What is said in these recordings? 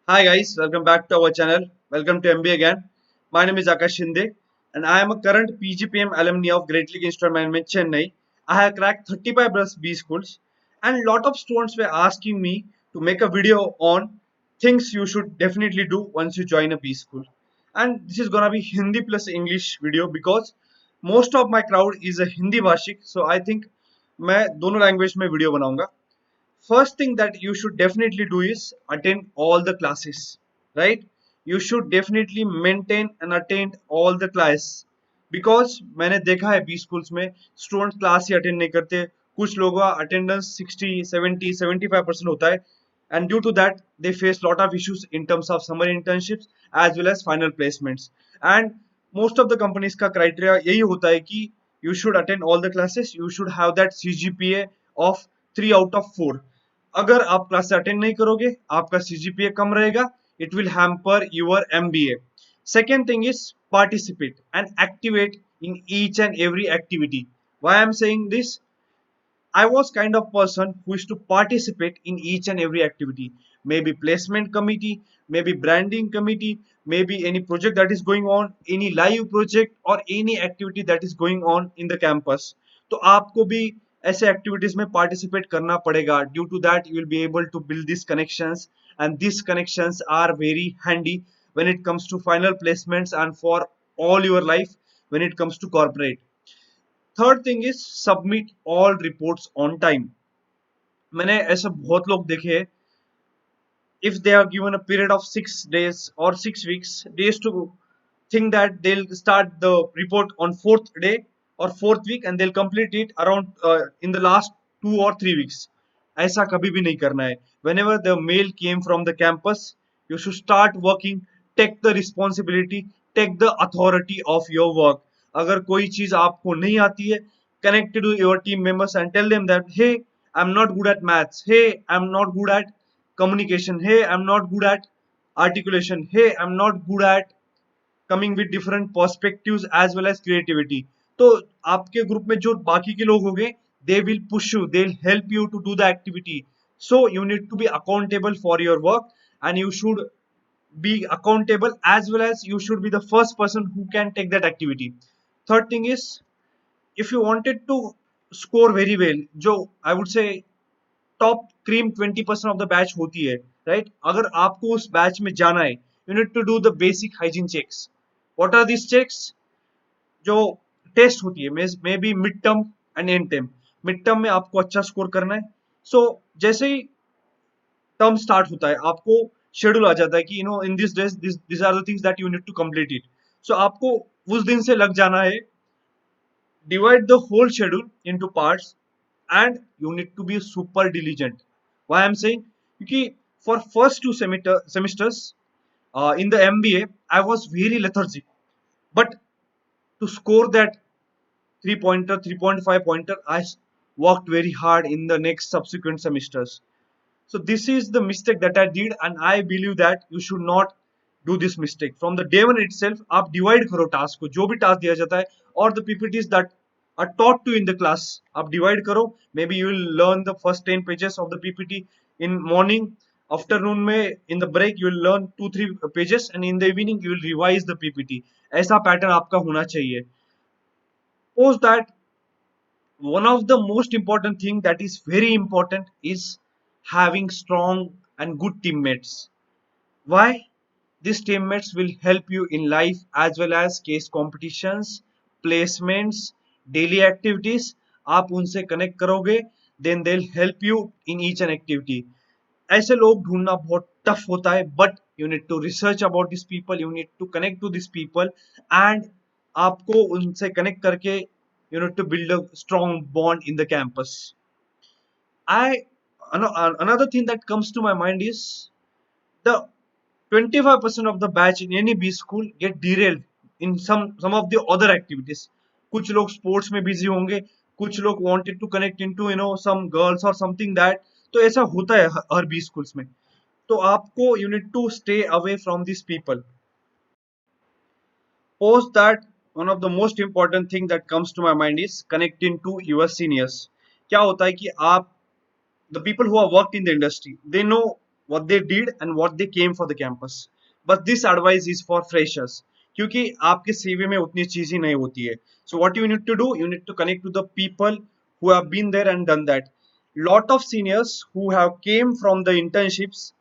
Hi guys, welcome back to our channel. Welcome to MB again. My name is Akash Shinde and I am a current PGPM alumni of Great League Instrument Management Chennai. I have cracked 35 plus B schools and lot of students were asking me to make a video on things you should definitely do once you join a B school. And this is gonna be Hindi plus English video because most of my crowd is a Hindi भाषिक, so I think मैं दोनों language में video बनाऊंगा. First thing that you should definitely do is attend all the classes, right? You should definitely maintain and attend all the class because मैंने देखा है B schools में student class ही attend नहीं करते. कुछ लोगों का अटेंडेंस 60 70 75% होता है and due to that they face lot of issues in terms of summer internships as well as final placements. And most of the companies का criteria यही होता है कि you should attend all the classes, you should have that CGPA of 3 out of 4. अगर आप class attend नहीं करोगे आपका सीजीपीए कम रहेगा. It will hamper your MBA. Second thing is participate and activate in each and every activity. Why I am saying this? I was kind of person who used to participate in each and every activity. Maybe placement committee, maybe branding committee, maybe any project that is going on, any live project or any activity that is going on in the campus. तो आपको भी ऐसे activities में participate करना पड़ेगा. Due to that, you will be able to build these connections, and these connections are very handy when it comes to final placements and for all your life when it comes to corporate. Third thing is submit all reports on time. मैंने ऐसे बहुत लोग देखे हैं, if they are given a period of 6 days or 6 weeks, they used to think that they'll start the report on fourth day or fourth week and they'll complete it around in the last 2 or 3 weeks. ऐसा कभी भी नहीं करना है. Whenever the mail came from the campus, you should start working, take the responsibility, take the authority of your work. अगर कोई चीज आपको नहीं आती है, connect to your team members and tell them that hey, I'm not good at maths, hey, I'm not good at communication, hey, I'm not good at articulation, hey, I'm not good at coming with different perspectives as well as creativity. तो आपके group में जो बाकी के लोग होंगे, they will push you, they'll help you to do the activity. So you need to be accountable for your work, and you should be accountable as well as you should be the first person who can take that activity. Third thing is, if you wanted to score very well, जो I would say top cream 20% of the batch होती है, right? अगर आपको उस batch में जाना है, you need to do the basic hygiene checks. What are this checks? जो टेस्ट होती है, maybe mid term and end term. Mid term में आपको अच्छा स्कोर करना है. सो जैसे ही टर्म स्टार्ट होता है आपको शेड्यूल आ जाता है कि in this days this are the things that you need to complete it. So आपको उस दिन से लग जाना है, divide the whole schedule into parts, and you need to be super diligent. Why I'm saying? Because for first two semesters in the MBA, I was very lethargic. But to score that 3 pointer, 3.5 pointer, I worked very hard in the next subsequent semesters. So this is the mistake that I did, and I believe that you should not do this mistake from the day one itself. आप divide करो task को, जो भी task दिया जाता है, or the PPTs that are taught to in the class, आप divide करो. Maybe you will learn the first 10 pages of the PPT in morning. Afternoon में in the break you will learn 2 3 pages, and in the evening you will revise the PPT. ऐसा pattern आपका होना चाहिए. Suppose that one of the most important thing that is very important is having strong and good teammates. Why? These teammates will help you in life as well as case competitions, placements, daily activities. आप उनसे connect करोगे, then they'll help you in each and activity. ऐसे लोग ढूंढना बहुत tough होता है, but you need to research about these people, you need to connect to these people, and आपको उनसे कनेक्ट करके you need to build a strong bond in the campus. I Another thing that comes to my mind is the 25% of the batch in any B school get derailed in some of the other activities. कुछ लोग sports में busy होंगे, कुछ लोग wanted to connect into some girls or something that. तो ऐसा होता है हर B schools में. तो आपको you need to stay away from these people. Post that, one of the most important thing that comes to my mind is connecting to your seniors. क्या होता है कि आप, the people who have worked in the industry, they know what they did and what they came for the campus. But this advice is for freshers, क्योंकि आपके CV में उतनी चीजें नहीं होती है. So what you need to do, you need to connect to the people who have been there and done that. Lot of seniors who have came from the internships,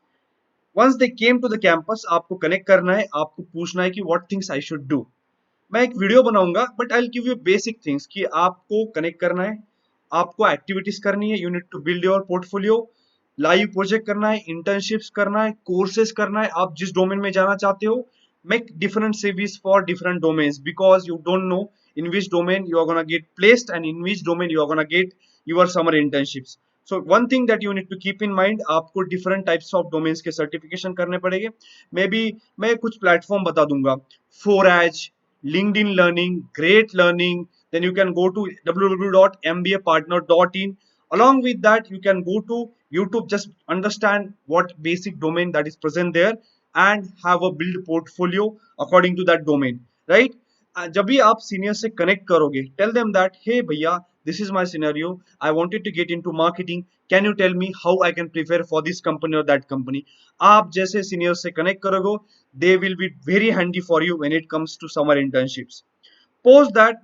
once they came to the campus, आपको connect करना है, आपको पूछना है कि what things I should do. मैं एक video बनाऊंगा, but I give you basic things कि आपको कनेक्ट करना है, आपको एक्टिविटीज करनी है, you need to build your portfolio, live project करना है, इंटर्नशिप्स करना है, कोर्सेज करना है. आप जिस डोमेन में जाना चाहते हो, make different CVs for different domains, because you don't know in which domain you are going to get placed and in which domain you are going to get your summer internships. So one thing that you need to keep in mind, आपको different types of domains के certification करने पड़ेंगे. Maybe मैं कुछ platform बता दूंगा, Forage, LinkedIn Learning, Great Learning. Then you can go to www.mbapartner.in. Along with that, you can go to YouTube, just understand what basic domain that is present there and have a build portfolio according to that domain, right? जब भी आप senior से connect करोगे, tell them that hey भैया, this is my scenario, I wanted to get into marketing, can you tell me how I can prepare for this company और that company. आप जैसे senior से कनेक्ट करोगे, they will be very handy for you when it comes to summer internships. Post that,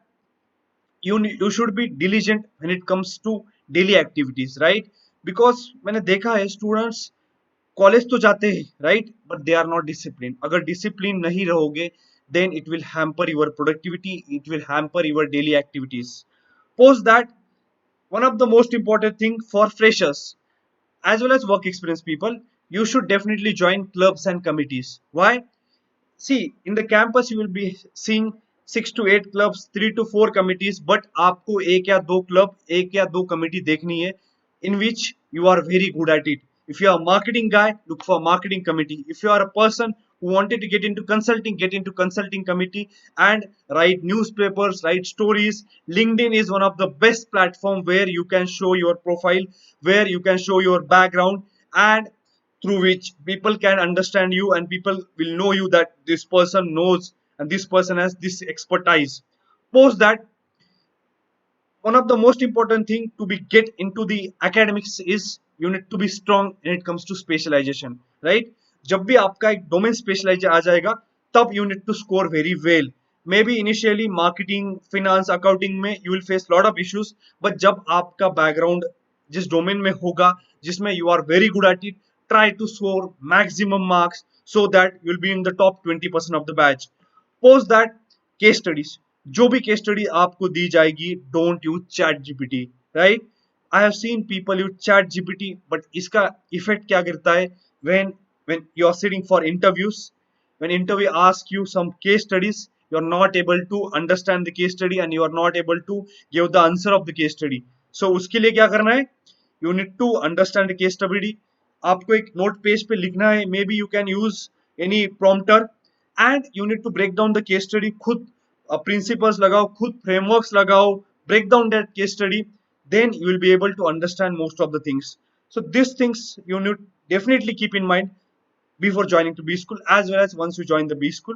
you should be diligent when it comes to daily activities, right? Because मैंने देखा है students college तो जाते हैं, right, but they are not discipline. अगर discipline नहीं रहोगे, then it will hamper your productivity, it will hamper your daily activities. Post that, one of the most important thing for freshers as well as work experience people, you should definitely join clubs and committees. Why? See, in the campus you will be seeing 6 to 8 clubs, 3 to 4 committees, but आपको एक या दो club, एक या दो committee देखनी है in which you are very good at it. If you are a marketing guy, look for marketing committee. If you are a person who wanted to get into consulting committee and write newspapers, write stories. LinkedIn is one of the best platform where you can show your profile, where you can show your background, and through which people can understand you and people will know you that this person knows and this person has this expertise. Post that, one of the most important thing to be get into the academics is you need to be strong when it comes to specialization, right? जब भी आपका एक domain specialise आ जाएगा, तब you need to score very well. Maybe initially marketing, finance, accounting में you will face lot of issues, but जब आपका background जिस डोमेन में होगा, जिसमें you are very good at it, try to score maximum marks so that you will be in the top 20% of the batch. Post that, case studies, जो भी case study आपको दी जाएगी, don't use chat GPT, right? I have seen people use chat GPT, but इसका effect क्या गिरता है when you are sitting for interviews, when interview asks you some case studies, you are not able to understand the case study and you are not able to give the answer of the case study. So उसके लिए क्या करना है, you need to understand the case study. आपको एक note page पे लिखना है, maybe you can use any prompter, and you need to break down the case study. खुद प्रिंसिपल्स लगाओ, खुद फ्रेमवर्क्स लगाओ, break down that case study, then you will be able to understand most of the things. So these things you need definitely keep in mind before joining to B school as well as once you join the B school.